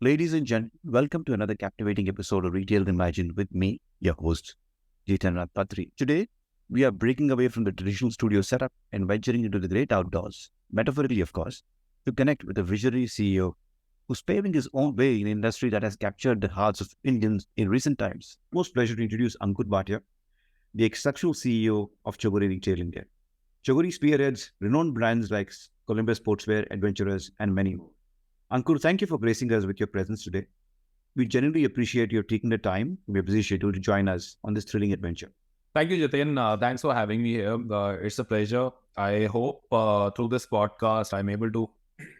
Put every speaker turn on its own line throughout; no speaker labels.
Ladies and gentlemen, welcome to another captivating episode of Retail Reimagined with me, your host, Ankur Bhatia. Today, we are breaking away from the traditional studio setup and venturing into the great outdoors, metaphorically, of course, to connect with a visionary CEO who's paving his own way in an industry that has captured the hearts of Indians in recent times. Most pleasure to introduce Ankur Bhatia, the exceptional CEO of Chogori Retail India. Chogori spearheads renowned brands like Columbus Sportswear, Adventurers, and many more. Ankur, thank you for gracing us with your presence today. We genuinely appreciate your taking the time from your busy schedule to join us on this thrilling adventure.
Thank you, Jitin. Thanks for having me here. It's a pleasure. I hope through this podcast, I'm able to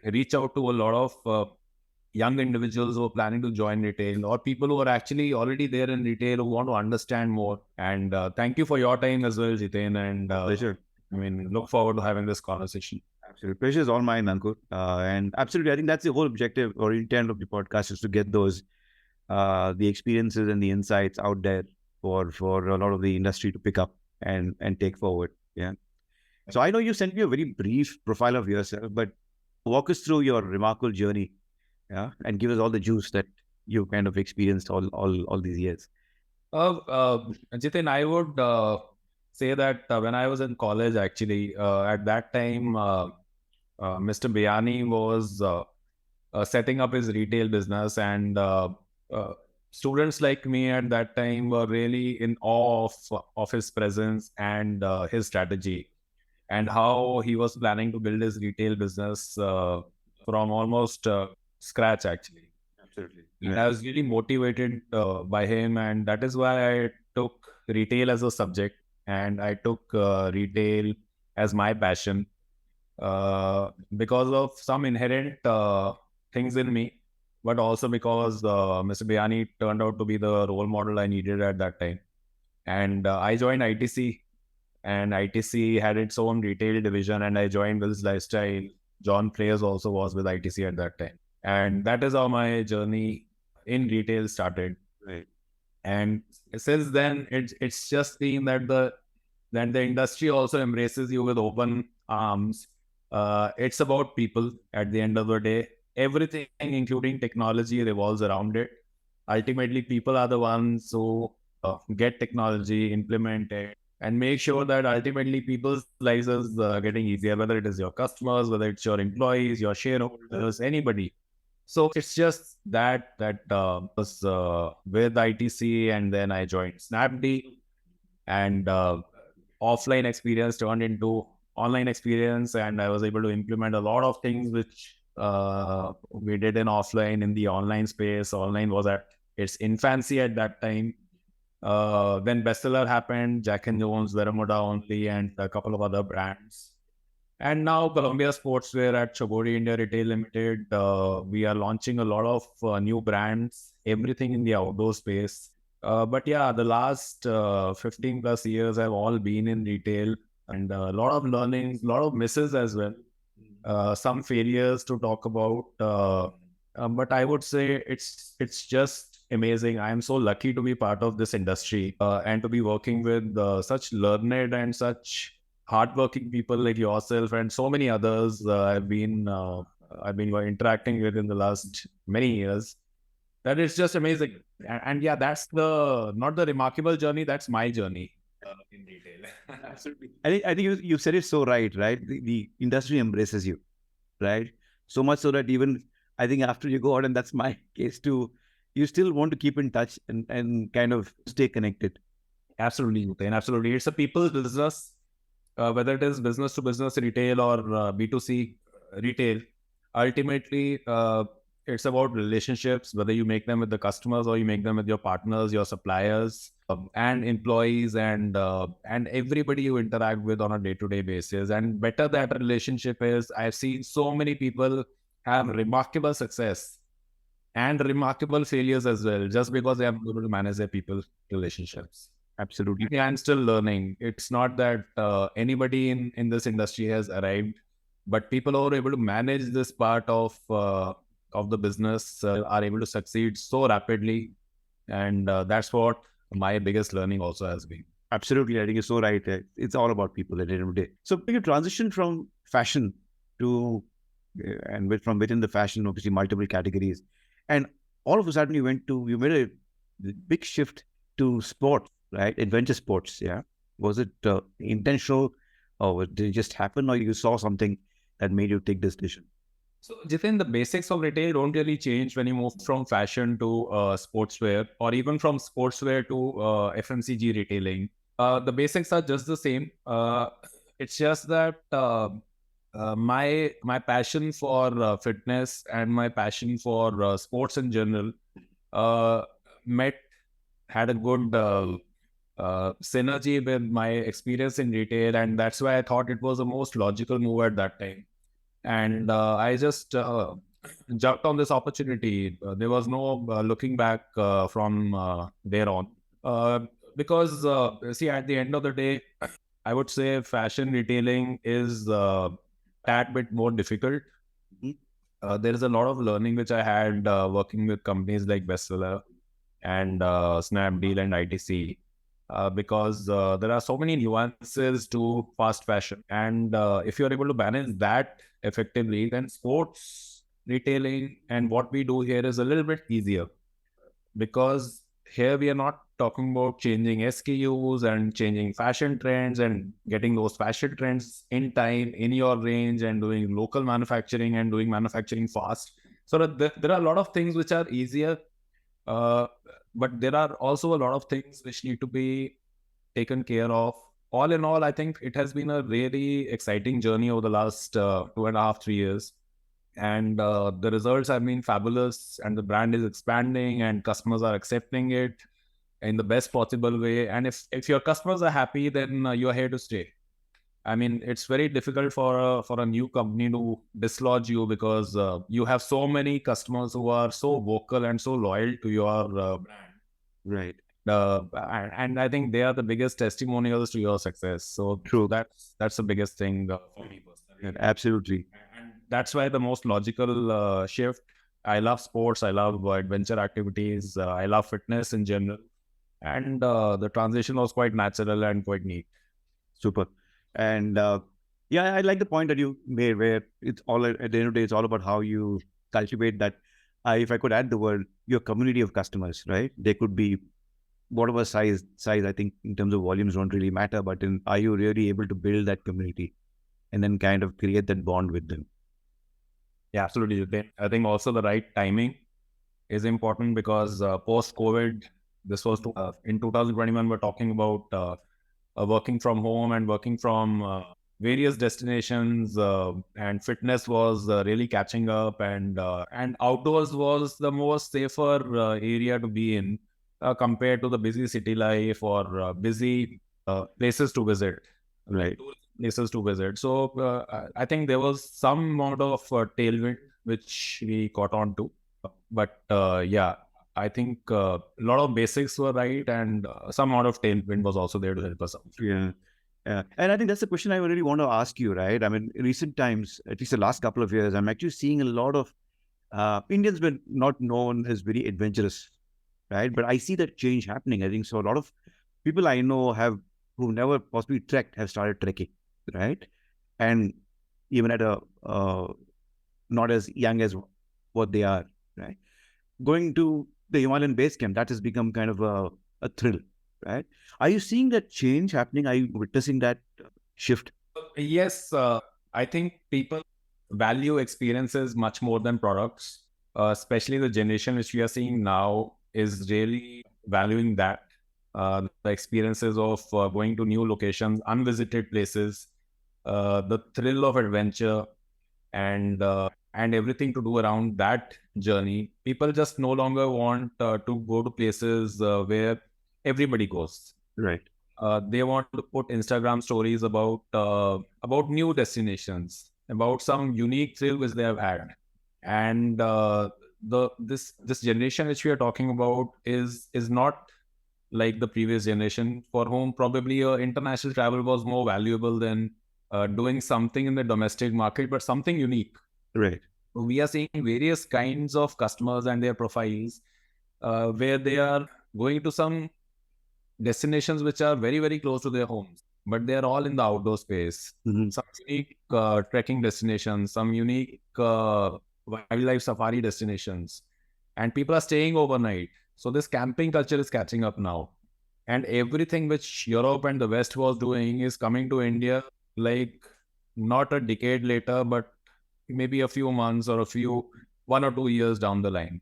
reach out to a lot of young individuals who are planning to join retail or people who are actually already there in retail who want to understand more. And thank you for your time as well, Jitin. And
Pleasure.
look forward to having this conversation.
Absolutely. Pleasure is all mine, Ankur. And absolutely, I think that's the whole objective or intent of the podcast is to get those, the experiences and the insights out there for a lot of the industry to pick up and take forward. Yeah. So I know you sent me a very brief profile of yourself, but walk us through your remarkable journey, yeah, and give us all the juice that you kind of experienced all these years.
Jitin, I would say that when I was in college, actually, at that time, Mr. Biani was setting up his retail business, and students like me at that time were really in awe of his presence and his strategy and how he was planning to build his retail business from almost scratch, actually.
Absolutely.
And I was really motivated by him, and that is why I took retail as a subject, and I took retail as my passion because of some inherent things in me, but also because Mr. Biani turned out to be the role model I needed at that time. And I joined ITC, and ITC had its own retail division, and I joined Will's Lifestyle. John Players also was with ITC at that time. And that is how my journey in retail started.
Right.
And since then, it's just been that the industry also embraces you with open arms. It's about people at the end of the day. Everything, including technology, revolves around it. Ultimately, people are the ones who get technology, implement it, and make sure that ultimately people's lives is getting easier, whether it is your customers, whether it's your employees, your shareholders, anybody. So it's just that was with ITC, and then I joined Snapdeal, and offline experience turned into online experience, and I was able to implement a lot of things which we did in offline in the online space. Online was at its infancy at that time. Then Bestseller happened, Jack and Jones, Veramoda only, and a couple of other brands. And now Columbia Sportswear at Chogori India Retail Limited. We are launching a lot of new brands, everything in the outdoor space. But yeah, the last 15 plus years have all been in retail, and a lot of learnings, a lot of misses as well. Some failures to talk about. But I would say it's just amazing. I am so lucky to be part of this industry and to be working with such learned and such hardworking people like yourself and so many others I've been interacting with in the last many years. That is just amazing. And yeah, that's not the remarkable journey. That's my journey in retail.
Absolutely. I think you said it so right? The industry embraces you, right? So much so that even I think after you go out, and that's my case too, you still want to keep in touch and kind of stay connected.
Absolutely, Utain, absolutely. It's a people's business, whether it is business to business retail or B2C retail. Ultimately, it's about relationships, whether you make them with the customers or you make them with your partners, your suppliers, and employees, and everybody you interact with on a day-to-day basis. And better that relationship is, I've seen so many people have remarkable success and remarkable failures as well, just because they are able to manage their people relationships.
Absolutely.
Yeah, I'm still learning. It's not that anybody in this industry has arrived, but people who are able to manage this part of the business are able to succeed so rapidly, and that's what my biggest learning also has been.
Absolutely. I think you're so right. It's all about people at the end of the day. So you transition from fashion to, from within the fashion, obviously multiple categories. And all of a sudden you made a big shift to sports, right? Adventure sports. Yeah. Was it intentional, or did it just happen, or you saw something that made you take this decision?
So, Jitin, the basics of retail don't really change when you move from fashion to sportswear, or even from sportswear to FMCG retailing. The basics are just the same. It's just that my passion for fitness and my passion for sports in general uh, met had a good synergy with my experience in retail, and that's why I thought it was the most logical move at that time. And I just jumped on this opportunity. There was no looking back from there on. Uh, because see, at the end of the day, I would say fashion retailing is tad bit more difficult.
Mhm.
There is a lot of learning which I had working with companies like Bestseller and Snapdeal and ITC, because there are so many nuances to fast fashion. And if you're able to manage that effectively, then sports retailing and what we do here is a little bit easier, because here we are not talking about changing SKUs and changing fashion trends and getting those fashion trends in time in your range and doing local manufacturing and doing manufacturing fast. So that there are a lot of things which are easier, uh, but there are also a lot of things which need to be taken care of. All in all, I think it has been a really exciting journey over the last 2.5, 3 years. And the results have been fabulous, and the brand is expanding, and customers are accepting it in the best possible way. And if your customers are happy, then you're here to stay. I mean, it's very difficult for a new company to dislodge you, because you have so many customers who are so vocal and so loyal to your brand.
Right.
And I think they are the biggest testimonials to your success. So
True.
that's the biggest thing for me
Yeah,
personally.
absolutely.
And that's why the most logical shift. I love sports. I love adventure activities. I love fitness in general. And the transition was quite natural and quite neat.
Super. And yeah, I like the point that you made, where it's all at the end of the day, it's all about how you cultivate that. If I could add the word, your community of customers, right? They could be whatever size. I think in terms of volumes don't really matter, but are you really able to build that community and then kind of create that bond with them?
Yeah, absolutely. I think also the right timing is important, because post-COVID, this was in 2021, we're talking about working from home and working from various destinations, and fitness was really catching up, and outdoors was the most safer area to be in, compared to the busy city life or busy places to visit, like
Right.
tourist places to visit. So I think there was some amount of tailwind which we caught on to. But yeah, I think a lot of basics were right, and some amount of tailwind was also there to help us out.
Yeah. Yeah. And I think that's the question I really want to ask you, right? I mean, in recent times, at least the last couple of years, I'm actually seeing a lot of Indians were not known as very adventurous, right? But I see that change happening. I think so. A lot of people I know who never possibly trekked have started trekking, right? And even at a not as young as what they are, right? Going to the Himalayan base camp, that has become kind of a thrill, right? Are you seeing that change happening? Are you witnessing that shift?
Yes, I think people value experiences much more than products. Especially the generation which we are seeing now is really valuing that, the experiences of going to new locations, unvisited places, the thrill of adventure, and everything to do around that journey. People just no longer want to go to places where everybody goes.
Right.
They want to put Instagram stories about new destinations, about some unique thrill which they have had. And the this generation which we are talking about is not like the previous generation, for whom probably international travel was more valuable than doing something in the domestic market, but something unique.
Right.
We are seeing various kinds of customers and their profiles, where they are going to some destinations which are very, very close to their homes, but they are all in the outdoor space.
Mhm.
Some unique trekking destinations, some unique wildlife safari destinations. and people are staying overnight. So this camping culture is catching up now. And everything which Europe and the West was doing is coming to India, like not a decade later, but maybe a few months or 1 or 2 years down the line.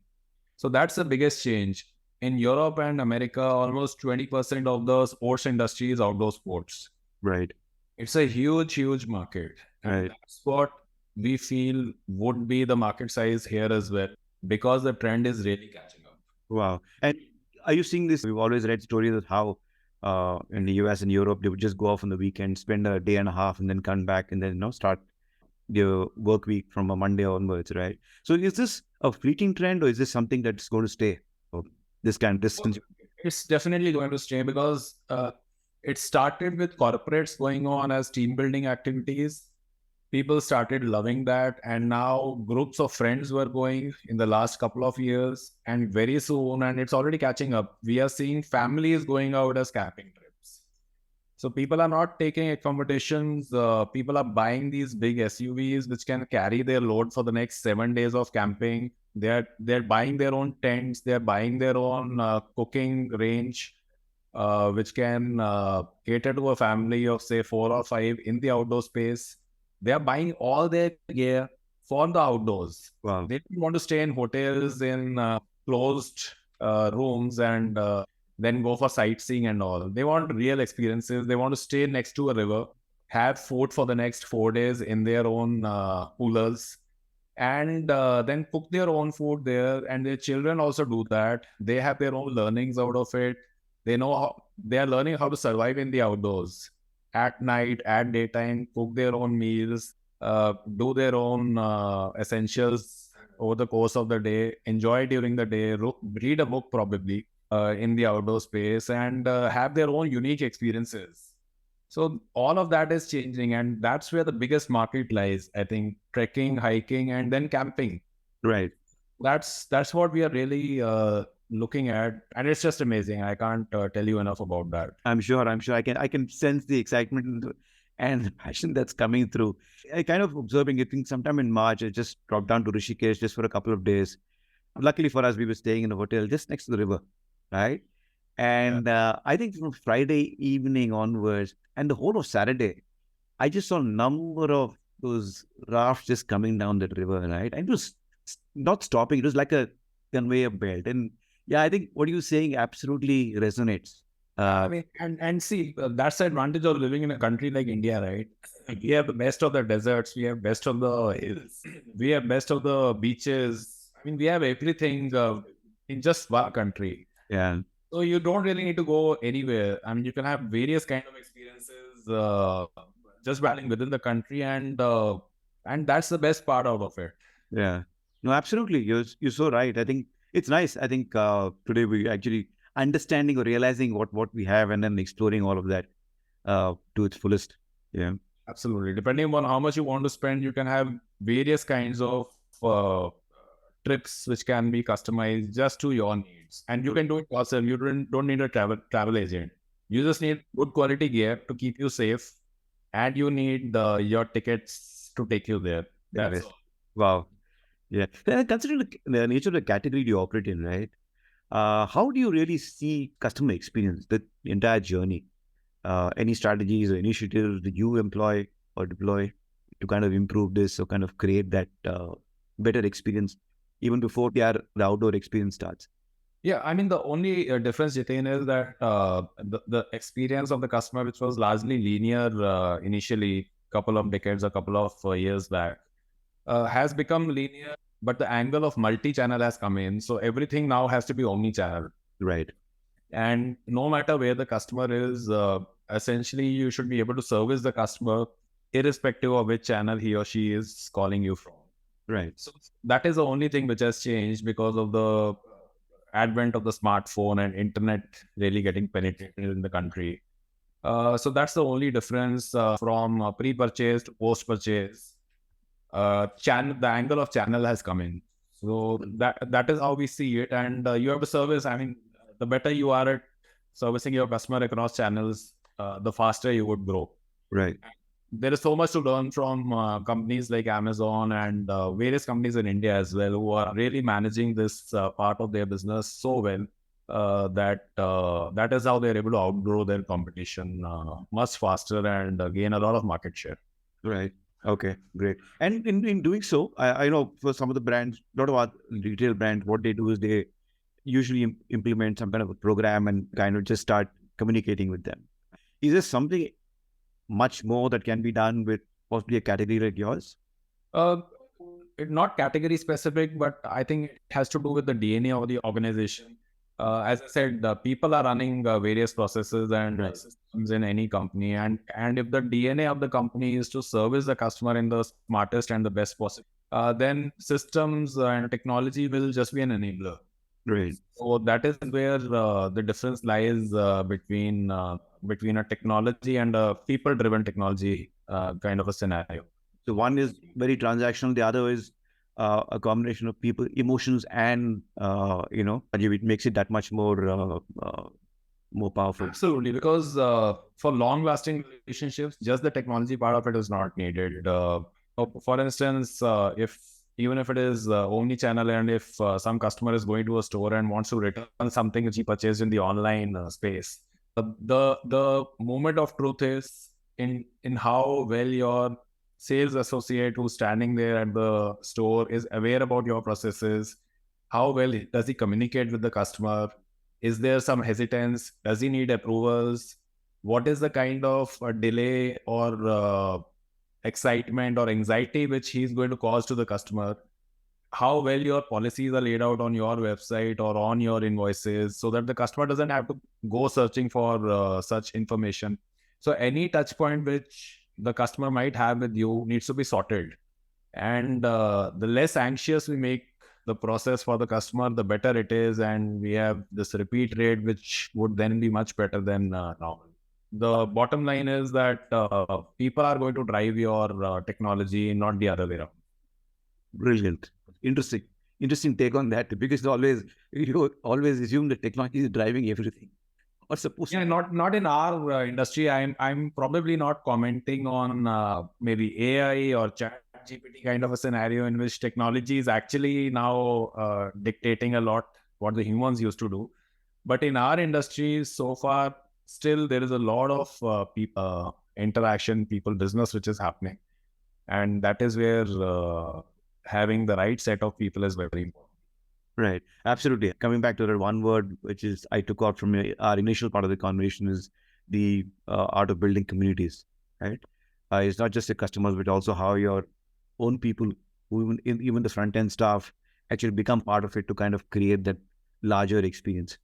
So that's the biggest change. In Europe and America, almost 20% of the sports industry is outdoor sports.
Right.
It's a huge, huge market. And
Right.
that's what we feel would be the market size here as well, because the trend is really catching up.
Wow. And are you seeing this? We've always read stories of how in the US and Europe, they would just go off on the weekend, spend a day and a half, and then come back and then, start their work week from a Monday onwards, right? So is this a fleeting trend, or is this something that's going to stay? Or this kind of distance?
It's definitely going to stay, because it started with corporates going on as team building activities. People started loving that, and now groups of friends were going in the last couple of years, and very soon, and it's already catching up, we are seeing families going out as camping trips. So people are not taking accommodations. People are buying these big SUVs which can carry their load for the next 7 days of camping. They're buying their own tents. They're buying their own cooking range, which can cater to a family of say 4 or 5 in the outdoor space. They are buying all their gear for the outdoors.
Wow.
They don't want to stay in hotels in closed rooms and then go for sightseeing and all. They want real experiences. They want to stay next to a river, have food for the next 4 days in their own coolers, and then cook their own food there. And their children also do that. They have their own learnings out of it. They know how they are learning how to survive in the outdoors at night, at daytime, cook their own meals, do their own essentials over the course of the day, enjoy during the day, read a book probably in the outdoor space, and have their own unique experiences. So all of that is changing, and that's where the biggest market lies. I think trekking, hiking, and then camping.
Right.
That's what we are really looking at, and it's just amazing. I can't tell you enough about that.
I'm sure. I can sense the excitement and the passion that's coming through. I kind of observing. I think sometime in March, I just dropped down to Rishikesh just for a couple of days. Luckily for us, we were staying in a hotel just next to the river, right? And I think from Friday evening onwards, and the whole of Saturday, I just saw a number of those rafts just coming down that river, right? And it was not stopping. It was like a conveyor belt. And yeah, I think what you're saying absolutely resonates.
I mean, and see, that's the advantage of living in a country like India, right? We have the best of the deserts, we have best of the hills, we have best of the beaches. I mean, we have everything in just one country.
Yeah.
So you don't really need to go anywhere. I mean, you can have various kind of experiences just traveling within the country, and that's the best part out of it.
Yeah. No, absolutely. You're so right. I think it's nice. I think today we actually understanding or realizing what we have and then exploring all of that to its fullest. Yeah.
Absolutely. Depending on how much you want to spend, you can have various kinds of trips which can be customized just to your needs. And you can do it yourself. You don't need a travel agent. You just need good quality gear to keep you safe, and you need your tickets to take you there. That's all.
Wow. Yeah. Considering the nature of the category you operate in, right? How do you really see customer experience, the entire journey? Any strategies or initiatives that you employ or deploy to kind of improve this or kind of create that better experience even before the outdoor experience starts?
Yeah, I mean, the only difference, Jitain, is that the experience of the customer, which was largely linear initially, couple of decades, a couple of years back, has become linear, but the angle of multi-channel has come in. So everything now has to be omnichannel.
Right.
And no matter where the customer is, essentially you should be able to service the customer irrespective of which channel he or she is calling you from.
Right.
So that is the only thing which has changed because of the advent of the smartphone and internet really getting penetrated in the country. So that's the only difference from pre-purchase to post-purchase. The angle of channel has come in. So that is how we see it. And you have to service, I mean, the better you are at servicing your customer across channels, the faster you would grow.
Right.
there is so much to learn from companies like Amazon and various companies in India as well, who are really managing this part of their business so well that is how they're able to outgrow their competition much faster and gain a lot of market share.
Right. Okay, great. And in doing so, I know for some of the brands, a lot of our retail brands, what they do is they usually implement some kind of a program and kind of just start communicating with them. Is there something much more that can be done with possibly a category like yours?
Uh, Not category specific, but I think it has to do with the DNA of the organization. As I said, people are running various processes and
Right.
systems in any company, and if the DNA of the company is to service the customer in the smartest and the best possible, then systems and technology will just be an enabler.
Right.
So that is where the difference lies between a technology and a people-driven technology kind of a scenario.
So one is very transactional, the other is a combination of people, emotions, and it makes it that much more powerful.
Absolutely, because for long-lasting relationships, just the technology part of it is not needed. For instance, if even if it is omnichannel, and if some customer is going to a store and wants to return something which he purchased in the online space, the moment of truth is in how well your sales associate who's standing there at the store is aware about your processes. How well does he communicate with the customer? Is there some hesitance? Does he need approvals? What is the kind of delay or excitement or anxiety which he's going to cause to the customer? How well your policies are laid out on your website or on your invoices, so that the customer doesn't have to go searching for such information. So any touch point which the customer might have with you needs to be sorted. And the less anxious we make the process for the customer, the better it is. And we have this repeat rate, which would then be much better than normal. The bottom line is that people are going to drive your technology, not the other way around.
Brilliant. Interesting. Interesting take on that, because you always assume that technology is driving everything. Or supposed
Yeah,
to.
not in our industry. I'm probably not commenting on maybe AI or chat GPT kind of a scenario in which technology is actually now dictating a lot what the humans used to do. But in our industry, so far, still there is a lot of interaction, people business which is happening, and that is where having the right set of people is very important.
Right. Absolutely. Coming back to that one word, which is I took out from our initial part of the conversation, is the art of building communities. Right. It's not just the customers, but also how your own people, who even the front end staff, actually become part of it to kind of create that larger experience.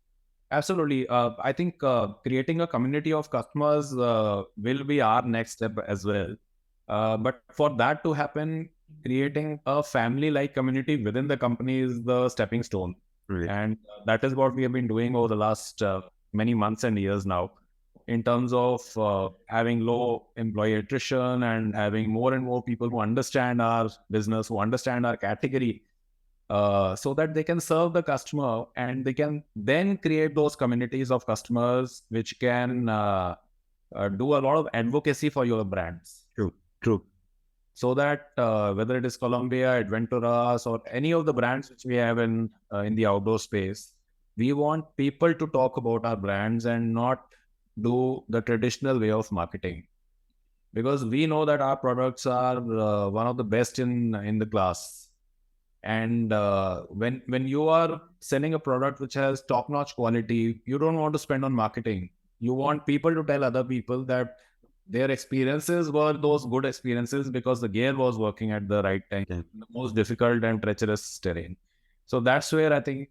Absolutely. I think creating a community of customers will be our next step as well. But for that to happen, creating a family-like community within the company is the stepping stone.
Right.
And that is what we have been doing over the last many months and years now, in terms of having low employee attrition and having more and more people who understand our business, who understand our category, so that they can serve the customer, and they can then create those communities of customers which can do a lot of advocacy for your brands.
True. True.
So that whether it is Columbia, Adventuras, or any of the brands which we have in the outdoor space, we want people to talk about our brands and not do the traditional way of marketing, because we know that our products are one of the best in the class. And when you are selling a product which has top notch quality, you don't want to spend on marketing. You want people to tell other people that their experiences were those good experiences because the gear was working at the right time,
Yeah.
the most difficult and treacherous terrain. So that's where I think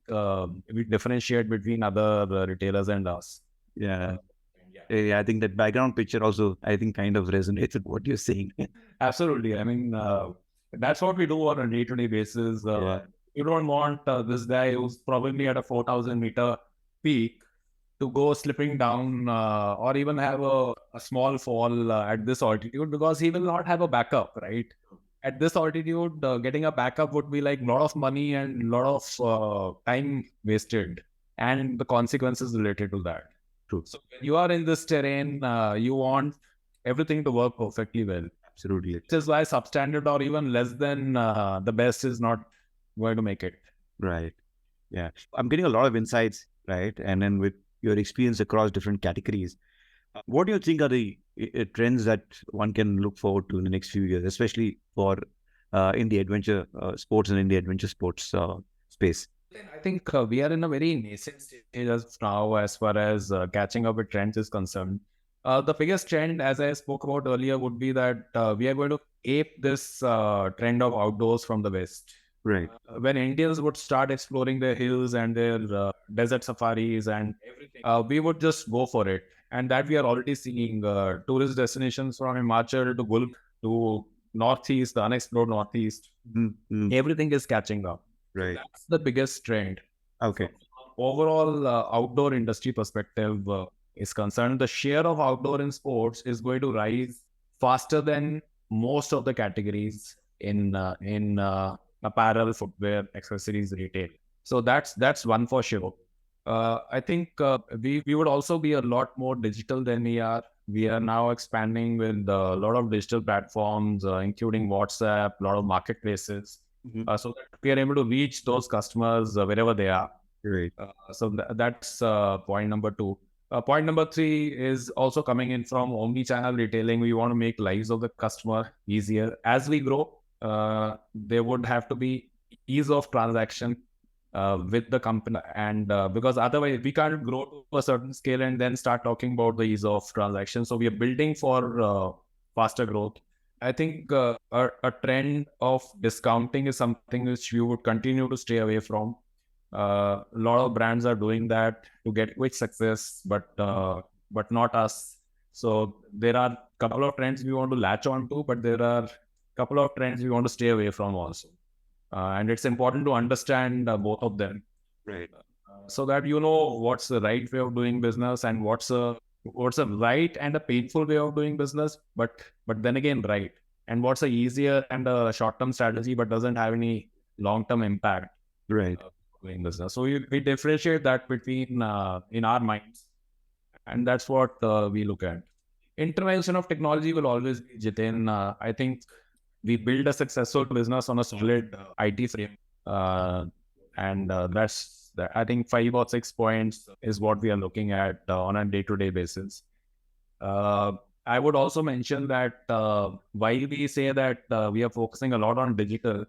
we differentiate between other retailers and us.
Yeah.
Yeah.
Yeah. I think that background picture also, I think, kind of resonates with what you're saying.
Absolutely. I mean, that's what we do on a day-to-day basis.
Yeah.
You don't want this guy who's probably at a 4,000-meter peak to go slipping down or even have a small fall at this altitude, because he will not have a backup, right? At this altitude, getting a backup would be like a lot of money and a lot of time wasted, and the consequences related to that.
True.
So when you are in this terrain, you want everything to work perfectly well.
Absolutely.
Which is why substandard or even less than the best is not going to make it.
Right. Yeah. I'm getting a lot of insights, right? And then with your experience across different categories, what do you think are the trends that one can look forward to in the next few years, especially for in the adventure sports and in the adventure sports space?
I think we are in a very nascent stage as of now as far as catching up with trends is concerned. The biggest trend, as I spoke about earlier, would be that we are going to ape this trend of outdoors from the West.
Right.
When Indians would start exploring their hills and their desert safaris and everything, we would just go for it. And that we are already seeing tourist destinations from Himachal to Gulf to Northeast, the unexplored Northeast.
Mm-hmm.
Everything is catching up.
Right.
That's the biggest trend.
Okay.
Overall, outdoor industry perspective is concerned, the share of outdoor in sports is going to rise faster than most of the categories in apparel, footwear, accessories, retail. So that's one for sure. I think we would also be a lot more digital than we are. We are now expanding with a lot of digital platforms, including WhatsApp, a lot of marketplaces, so that we are able to reach those customers wherever they are.
Right.
That's point number two. Point number three is also coming in from omnichannel retailing. We want to make lives of the customer easier. As we grow, there would have to be ease of transaction with the company, and because otherwise we can't grow to a certain scale and then start talking about the ease of transaction. So we are building for faster growth. I think a trend of discounting is something which we would continue to stay away from. A lot of brands are doing that to get quick success, but not us. So there are a couple of trends we want to latch on to, but there are a couple of trends we want to stay away from also. And it's important to understand both of them.
Right.
So that you know what's the right way of doing business and what's a right and a painful way of doing business, but then again right, and what's a easier and a short-term strategy but doesn't have any long-term impact.
Right.
Doing business. So we differentiate that between in our minds, and that's what we look at. Intervention of technology will always be, Jitin. I think we build a successful business on a solid IT frame, and that's that. I think 5 or 6 points is what we are looking at on a day-to-day basis. I would also mention that while we say that we are focusing a lot on digital,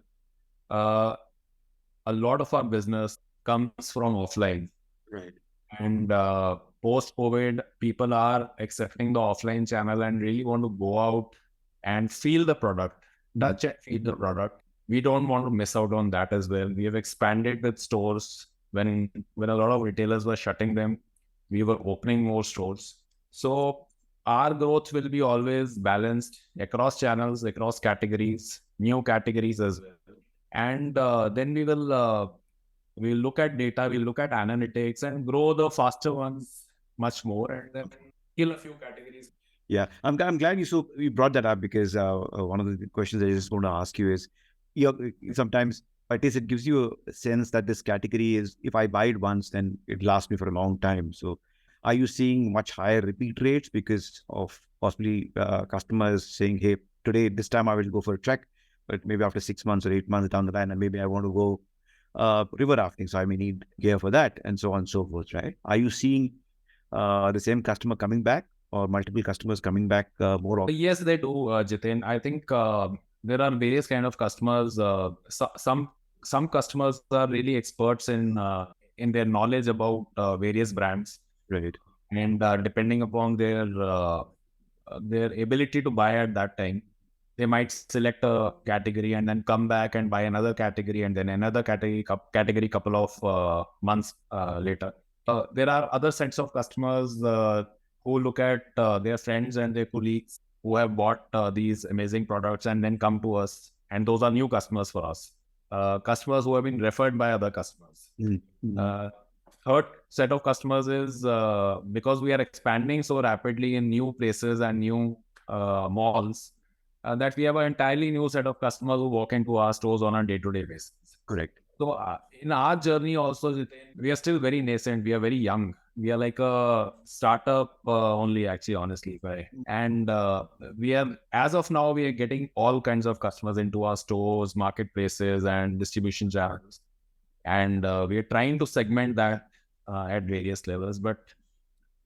a lot of our business comes from offline.
Right.
And post-COVID, people are accepting the offline channel and really want to go out and feel the product, touch and feel the product. We don't want to miss out on that as well. We have expanded with stores. When a lot of retailers were shutting them, we were opening more stores. So our growth will be always balanced across channels, across categories, new categories as well. And then we'll look at data, we'll look at analytics and grow the faster ones much more, and then kill a few categories.
Yeah, I'm glad you brought that up, because one of the questions I just want to ask you is, sometimes at least it gives you a sense that this category is, if I buy it once, then it lasts me for a long time. So are you seeing much higher repeat rates because of possibly customers saying, hey, today, this time I will go for a trek, but maybe after 6 months or 8 months down the line, and maybe I want to go river rafting, so I may need gear for that, and so on and so forth, right? Are you seeing the same customer coming back, or multiple customers coming back more often?
Yes, they do, Jitin. I think there are various kind of customers. Some customers are really experts in their knowledge about various brands,
Right.
and depending upon their ability to buy at that time, they might select a category and then come back and buy another category and then another category couple of months later. There are other sets of customers who look at their friends and their colleagues who have bought these amazing products and then come to us, and those are new customers for us. Customers who have been referred by other customers.
Mm-hmm.
Third set of customers is because we are expanding so rapidly in new places and new malls, that we have an entirely new set of customers who walk into our stores on a day-to-day basis.
Correct.
So in our journey also, Jiten, we are still very nascent. We are very young. We are like a startup only, actually, honestly. Right? And we are, as of now, we are getting all kinds of customers into our stores, marketplaces, and distribution channels. And we are trying to segment that at various levels. But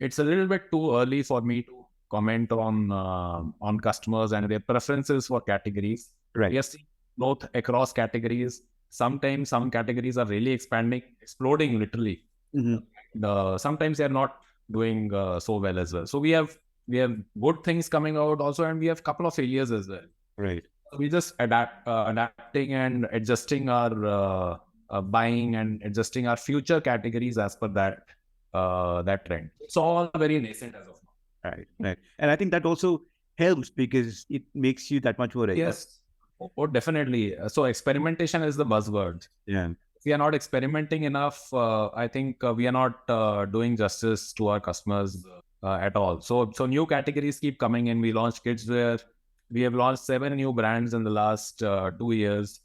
it's a little bit too early for me to comment on customers and their preferences for categories.
Right.
We are seeing growth across categories. Sometimes some categories are really expanding, exploding literally. Sometimes they are not doing so well as well. So we have good things coming out also, and we have a couple of failures as well.
Right.
We just adapting and adjusting our buying and adjusting our future categories as per that trend. It's all very nascent as of now.
Right. Right. And I think that also helps because it makes you that much more.
Yes. Oh, definitely. So experimentation is the buzzword.
Yeah.
If we are not experimenting enough, I think we are not doing justice to our customers at all. So new categories keep coming in. We launched kids wear. We have launched 7 new brands in the last 2 years.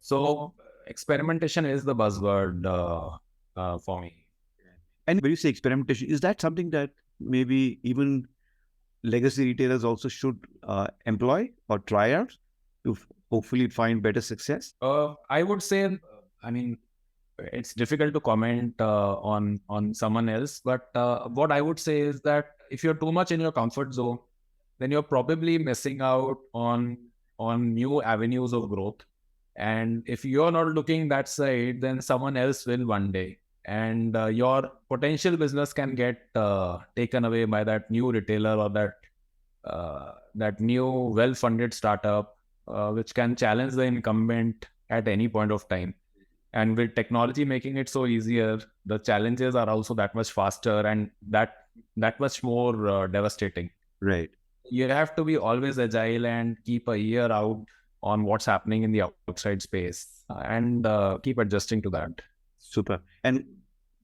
So experimentation is the buzzword for me.
And when you say experimentation, is that something that maybe even legacy retailers also should employ or try out to hopefully find better success?
I would say, I mean, it's difficult to comment on someone else, but what I would say is that if you're too much in your comfort zone, then you're probably missing out on new avenues of growth. And if you're not looking that side, then someone else will one day, and your potential business can get taken away by that new retailer or that new well-funded startup, which can challenge the incumbent at any point of time. And with technology making it so easier, the challenges are also that much faster and that much more devastating.
Right.
You have to be always agile and keep a ear out on what's happening in the outside space and keep adjusting to that.
Super. And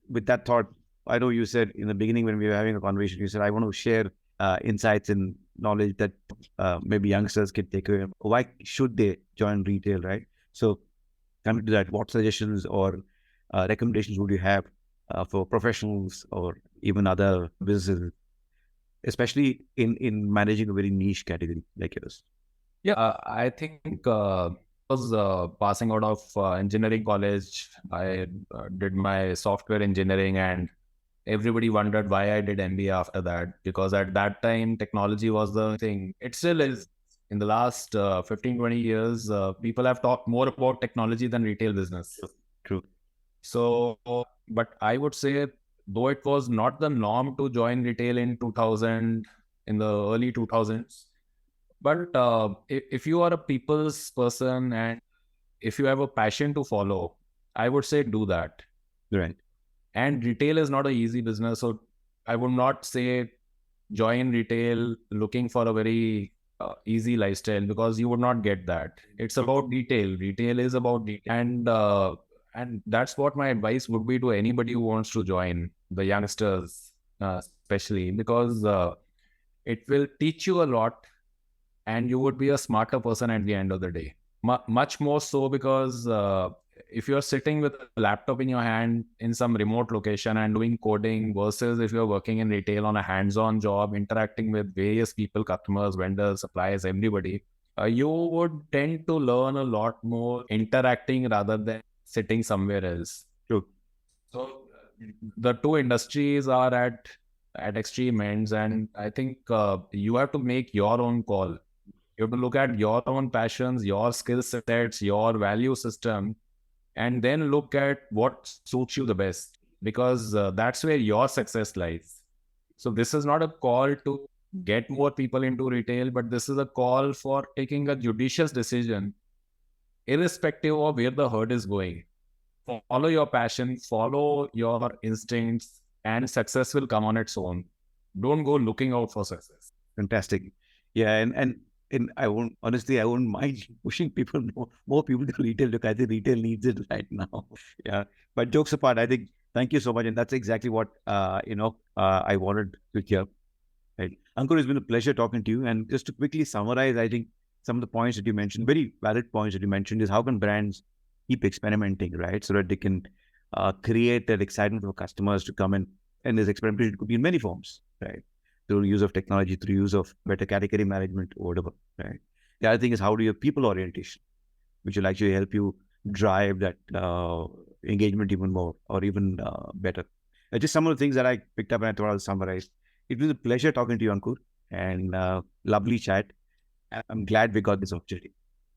with that thought, I know you said in the beginning when we were having a conversation, you said, I want to share insights and knowledge that maybe youngsters can take away. Why should they join retail, right? So coming to that, what suggestions or recommendations would you have for professionals or even other businesses, especially in managing a very niche category like yours?
Yeah, I think was passing out of engineering college. I did my software engineering, and everybody wondered why I did MBA after that, because at that time technology was the thing. It still is. In the last 15, 20 years, people have talked more about technology than retail business.
True.
So, but I would say, though it was not the norm to join retail in 2000, in the early 2000s, but if you are a people's person and if you have a passion to follow, I would say do that.
Right.
And retail is not an easy business. So I would not say join retail looking for a very easy lifestyle, because you would not get that. It's about detail. Retail is about detail. And that's what my advice would be to anybody who wants to join, the youngsters, especially, because it will teach you a lot and you would be a smarter person at the end of the day. Much more so because if you're sitting with a laptop in your hand in some remote location and doing coding, versus if you're working in retail on a hands-on job, interacting with various people, customers, vendors, suppliers, everybody, you would tend to learn a lot more interacting rather than sitting somewhere else.
True.
So the two industries are at extreme ends, and I think you have to make your own call. You have to look at your own passions, your skill sets, your value system, and then look at what suits you the best, because that's where your success lies. So this is not a call to get more people into retail, but this is a call for taking a judicious decision, irrespective of where the herd is going. Follow your passion, follow your instincts, and success will come on its own. Don't go looking out for success.
Fantastic. Yeah, and I won't honestly, I won't mind pushing people more people to retail because I think retail needs it right now. Yeah, but jokes apart, I think thank you so much, and that's exactly what I wanted to hear. Right, Ankur, it's been a pleasure talking to you. And just to quickly summarize, I think some of the points that you mentioned, very valid points that you mentioned, is how can brands keep experimenting, right? So that they can create that excitement for customers to come in. And this experimentation could be in many forms, right? Through use of technology, through use of better category management, or whatever, right? The other thing is, how do you have people orientation, which will actually help you drive that engagement even more or even better. Just some of the things that I picked up and I thought I'll summarize. It was a pleasure talking to you, Ankur, and lovely chat. I'm glad we got this opportunity.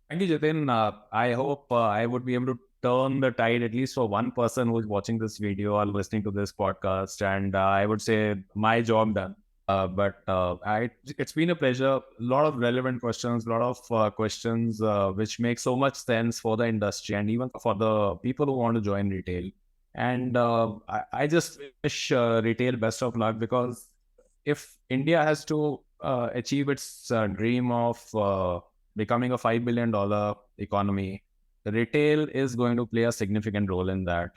Thank you, Jitin. I hope I would be able to turn the tide at least for one person who's watching this video or listening to this podcast. And I would say my job done. It's been a pleasure. A lot of relevant questions, a lot of questions which make so much sense for the industry and even for the people who want to join retail. And I just wish retail best of luck, because if India has to achieve its dream of becoming a $5 billion economy, retail is going to play a significant role in that.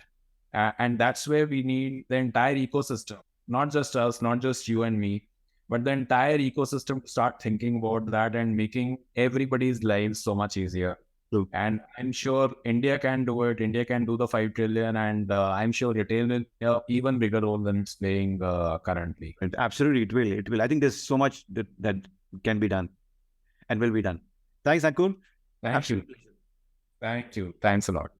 And that's where we need the entire ecosystem, not just us, not just you and me, but the entire ecosystem to start thinking about that and making everybody's lives so much easier.
True.
And I'm sure India can do it. India can do the 5 trillion. And I'm sure retail will play an even bigger role than it's playing currently.
And absolutely, it will. It will. I think there's so much that can be done and will be done. Thanks, Ankur.
Thank you. Thank you. Thanks a lot.